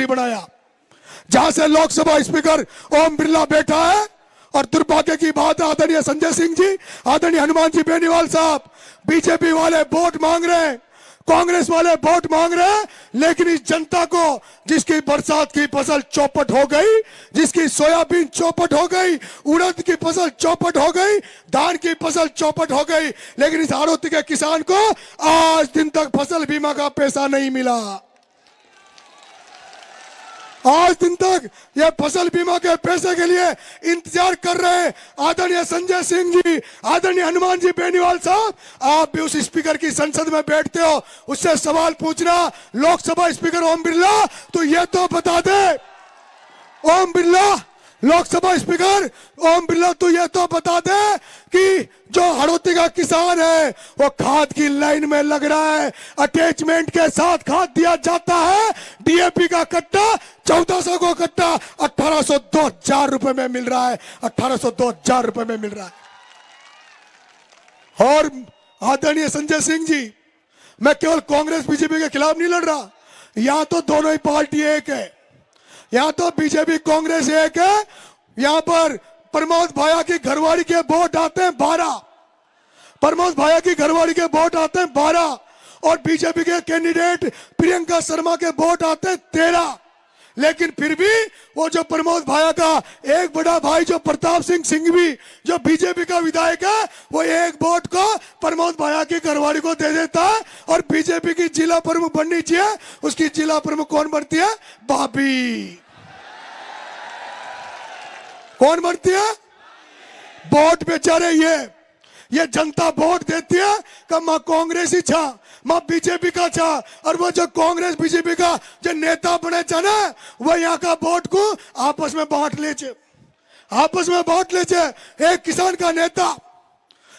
बनाया, जहां से लोकसभा स्पीकर ओम बिरला बैठा है। और दुर्भाग्य की बात है, आदरणीय संजय सिंह जी, आदरणीय हनुमान जी बेनीवाल साहब, बीजेपी वाले वोट मांग रहे हैं, कांग्रेस वाले वोट मांग रहे हैं, लेकिन इस जनता को जिसकी बरसात की फसल चौपट हो गई, जिसकी सोयाबीन चौपट हो गई, उड़द की फसल चौपट हो गई, धान की फसल चौपट हो गई, लेकिन इस हाड़ौती के किसान को आज दिन तक फसल बीमा का पैसा नहीं मिला। आज दिन तक ये फसल बीमा के पैसे के लिए इंतजार कर रहे हैं। आदरणीय संजय सिंह जी, आदरणीय हनुमान जी बेनीवाल साहब, आप भी उस स्पीकर की संसद में बैठते हो, उससे सवाल पूछना, लोकसभा स्पीकर ओम बिरला, तो ये तो बता दे, ओम बिरला, लोकसभा स्पीकर ओम बिरला, तो ये तो बता दे कि जो हाड़ौती का किसान है वो खाद की लाइन में लग रहा है, अटैचमेंट के साथ खाद दिया जाता है, डीएपी का कट्टा 1400 को कट्टा 1800 2000 रुपए में मिल रहा है, 1800 2000 रुपए में मिल रहा है। और आदरणीय संजय सिंह जी, मैं केवल कांग्रेस बीजेपी के खिलाफ नहीं लड़ रहा, यहां तो दोनों ही पार्टी एक है, यहां तो बीजेपी कांग्रेस एक है। यहां पर प्रमोद भाया की घरवाड़ी के वोट आते हैं 12, प्रमोद भाया की घरवाड़ी के वोट आते हैं 12, और बीजेपी के कैंडिडेट प्रियंका शर्मा के वोट आते हैं 13। लेकिन फिर भी वो जो प्रमोद भाया का एक बड़ा भाई जो प्रताप सिंह सिंघवी, जो बीजेपी का विधायक है, वो एक वोट को प्रमोद भाया की घरवाड़ी को दे देता है। और बीजेपी की जिला प्रमुख बननी चाहिए, उसकी जिला प्रमुख कौन बनती है? भाभी। कौन बनती है? वोट बेचारे ये जनता वोट देती है कि मां कांग्रेस ही छा, मां बीजेपी का छा, और वो जो कांग्रेस बीजेपी का जो नेता बने छा ना, वो यहाँ का वोट को आपस में बांट ले छे, आपस में बांट ले छे। एक किसान का नेता,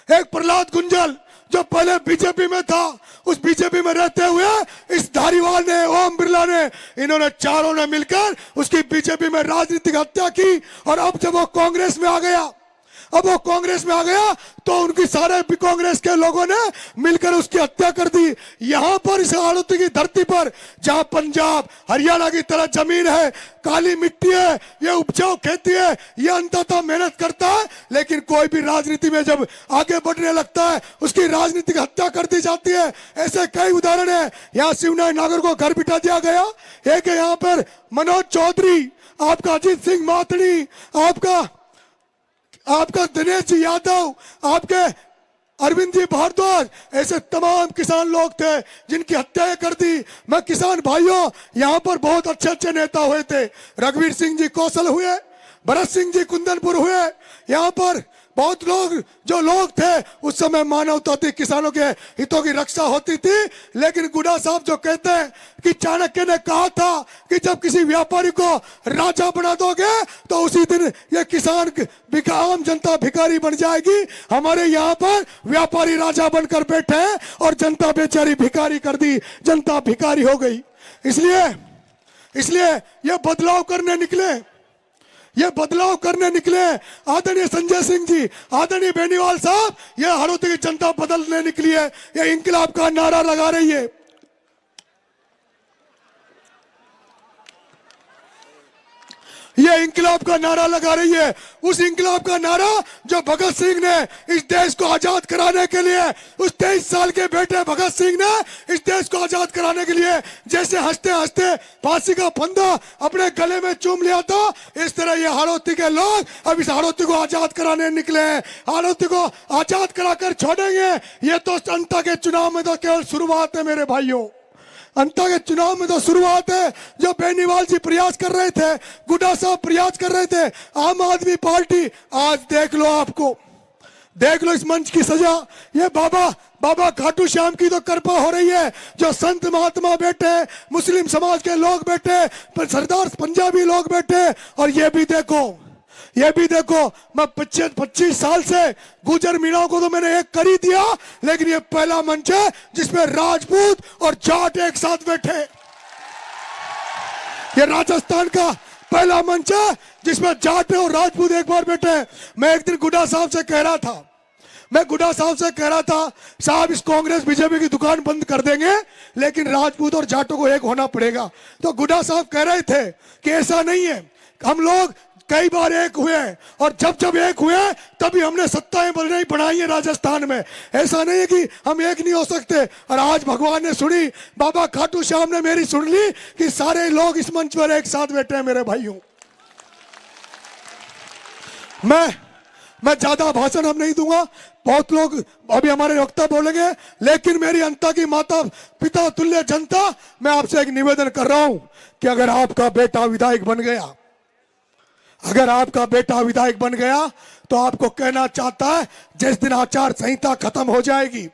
एक प्रहलाद गुंजल, जो पहले बीजेपी में था, उस बीजेपी में रहते हुए इस धारीवाल ने, ओम बिरला ने, इन्होंने चारों ने मिलकर उसकी बीजेपी में राजनीतिक हत्या की। और अब जब वो कांग्रेस में आ गया, तो उनकी सारे कांग्रेस के लोगों ने मिलकर उसकी हत्या कर दी। यहां पर इस हाड़ौती की धरती पर, जहां पंजाब हरियाणा की तरह जमीन है, काली मिट्टी है, ये उपजाऊ खेती है, ये अंततः मेहनत करता है, लेकिन कोई भी राजनीति में जब आगे बढ़ने लगता है, उसकी राजनीतिक हत्या कर दी जाती है। ऐसे कई उदाहरण है। यहाँ शिवनारायण नागर को घर बिठा दिया गया, एक है यहाँ पर मनोज चौधरी, आपका अजीत सिंह मातड़ी, आपका दिनेश जी यादव, आपके अरविंद जी भारद्वाज, ऐसे तमाम किसान लोग थे जिनकी हत्याएं कर दी। मैं किसान भाइयों, यहाँ पर बहुत अच्छे अच्छे नेता हुए थे, रघुवीर सिंह जी कौशल हुए, भरत सिंह जी कुंदनपुर हुए, यहाँ पर बहुत लोग थे। उस समय मानवता थी, किसानों के हितों की रक्षा होती थी। लेकिन गुडा साहब जो कहते हैं कि चाणक्य ने कहा था कि जब किसी व्यापारी को राजा बना दोगे तो उसी दिन ये किसान आम जनता भिखारी बन जाएगी। हमारे यहाँ पर व्यापारी राजा बनकर बैठे हैं और जनता बेचारी भिखारी कर दी, जनता भिखारी हो गई। इसलिए ये बदलाव करने निकले आदरणीय संजय सिंह जी, आदरणीय बेनीवाल साहब, ये हाड़ौती की जनता बदलने निकली है, ये इंकलाब का नारा लगा रही है। ये इंकलाब का नारा लगा रही है, उस इंकलाब का नारा जो भगत सिंह ने इस देश को आजाद कराने के लिए, उस 23 साल के बेटे भगत सिंह ने इस देश को आजाद कराने के लिए जैसे हंसते हंसते फांसी का फंदा अपने गले में चूम लिया था, इस तरह ये हाड़ौती के लोग अब इस हाड़ौती को आजाद कराने निकले हैं। हाड़ौती को आजाद कराकर छोड़ेंगे, ये तो जनता के चुनाव में तो केवल शुरुआत है मेरे भाइयों, अंता के चुनाव में तो शुरुआत है। जो बेनीवाल जी प्रयास कर रहे थे, गुड्डा साहब प्रयास कर रहे थे, आम आदमी पार्टी, आज देख लो इस मंच की सजा। ये बाबा खाटू श्याम की तो कृपा हो रही है, जो संत महात्मा बैठे, मुस्लिम समाज के लोग बैठे, सरदार पंजाबी लोग बैठे। और ये भी देखो मैं 25 साल से गुजर मीणाओं को तो मैंने एक कर ही दिया, लेकिन ये पहला मंच है जिसमें राजपूत और जाट एक साथ बैठे। ये राजस्थान का पहला मंच है जिसमें जाट और राजपूत एक बार बैठे। मैं एक दिन गुड्डा साहब से कह रहा था, मैं गुड्डा साहब से कह रहा था, साहब इस कांग्रेस बीजेपी की दुकान बंद कर देंगे लेकिन राजपूत और जाटों को एक होना पड़ेगा। तो गुड्डा साहब कह रहे थे कि ऐसा नहीं है, हम लोग कई बार एक हुए और जब जब एक हुए तभी हमने सत्ताएं बनाई है राजस्थान में। ऐसा नहीं है कि हम एक नहीं हो सकते। और आज भगवान ने सुनी, बाबा खाटू श्याम ने मेरी सुन ली कि सारे लोग इस मंच पर एक साथ बैठे हैं। मेरे भाइयों, मैं ज्यादा भाषण अब नहीं दूंगा, बहुत लोग अभी हमारे वक्ता बोलेंगे, लेकिन मेरी अंता की माता पिता तुल्य जनता, मैं आपसे एक निवेदन कर रहा हूं कि अगर आपका बेटा विधायक बन गया, अगर आपका बेटा विधायक बन गया तो आपको कहना चाहता है, जिस दिन आचार संहिता खत्म हो जाएगी,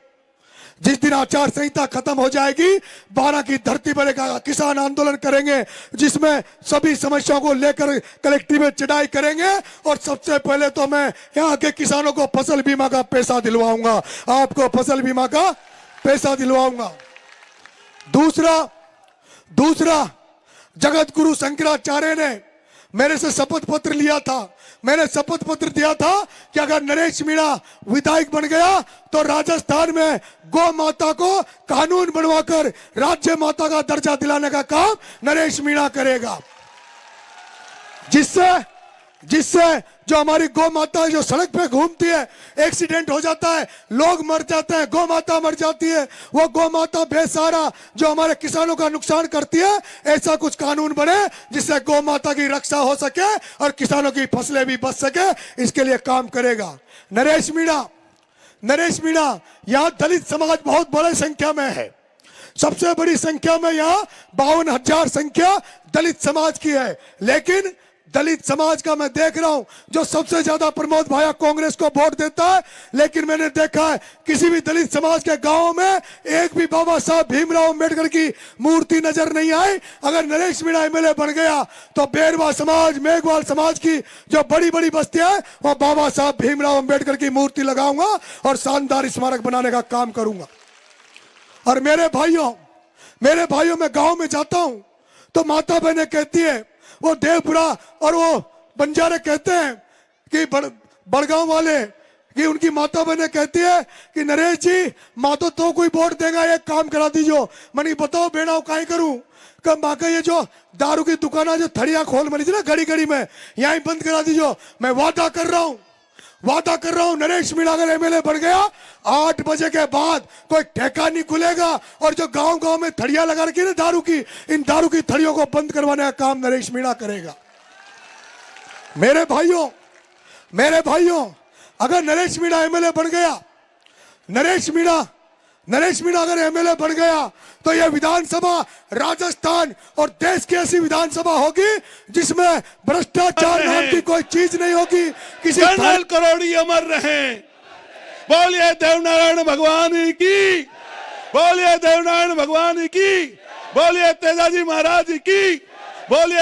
जिस दिन आचार संहिता खत्म हो जाएगी, 12 की धरती पर एक किसान आंदोलन करेंगे जिसमें सभी समस्याओं को लेकर कलेक्टिव में चढ़ाई करेंगे। और सबसे पहले तो मैं यहाँ के किसानों को फसल बीमा का पैसा दिलवाऊंगा, आपको फसल बीमा का पैसा दिलवाऊंगा। दूसरा जगत गुरु शंकराचार्य ने मेरे से शपथ पत्र लिया था, मैंने शपथ पत्र दिया था कि अगर नरेश मीणा विधायक बन गया तो राजस्थान में गौ माता को कानून बनवाकर राज्य माता का दर्जा दिलाने का काम नरेश मीणा करेगा, जिससे जो हमारी गौ माता जो सड़क पे घूमती है, एक्सीडेंट हो जाता है, लोग मर जाते हैं, गौ माता मर जाती है, वो गौ माता बेसहारा जो हमारे किसानों का नुकसान करती है, ऐसा कुछ कानून बने जिससे गौ माता की रक्षा हो सके और किसानों की फसलें भी बच सके, इसके लिए काम करेगा नरेश मीणा। यहाँ दलित समाज बहुत बड़ी संख्या में है, सबसे बड़ी संख्या में यहाँ 52,000 संख्या दलित समाज की है। लेकिन दलित समाज का मैं देख रहा हूं जो सबसे ज्यादा प्रमोद भाया कांग्रेस को वोट देता है, लेकिन मैंने देखा है किसी भी दलित समाज के गांव में एक भी बाबा साहब भीमराव अंबेडकर की मूर्ति नजर नहीं आई। अगर नरेश मीणा एमएलए बन गया तो बेरवा समाज, मेघवाल समाज की जो बड़ी बड़ी बस्तियां हैं वहां बाबा साहब भीमराव अंबेडकर की मूर्ति लगाऊंगा और शानदार स्मारक बनाने का काम करूंगा। और मेरे भाइयों मैं गांव में जाता हूं तो माता बहनें कहती है, वो देवपुरा और वो बंजारे कहते हैं कि बड़गांव वाले कि उनकी माता बहनें कहती है कि नरेश जी माँ तो कोई वोट देगा, एक काम करा दीजिए। मैंने बताओ बेड़ा काहे करूं, कब माँ का ये जो दारू की दुकान जो थड़िया खोल मरी थी ना घड़ी घड़ी में, यहीं बंद करा दीजिए। मैं वादा कर रहा हूं नरेश मीणा अगर एमएलए बन गया 8 बजे के बाद कोई ठेका नहीं खुलेगा और जो गांव में थड़िया लगा रखी है ना दारू की, इन दारू की थड़ियों को बंद करवाने का काम नरेश मीणा करेगा। मेरे भाइयों अगर नरेश मीणा एमएलए बन गया, नरेश मीणा अगर एमएलए बन गया तो यह विधानसभा राजस्थान और देश की ऐसी विधानसभा होगी जिसमें भ्रष्टाचार नाम की कोई चीज नहीं होगी। किसी कर्नल करोड़ी अमर रहे। बोलिए देवनारायण भगवान की, बोलिए देवनारायण भगवान की, बोलिए तेजाजी महाराज की, बोलिए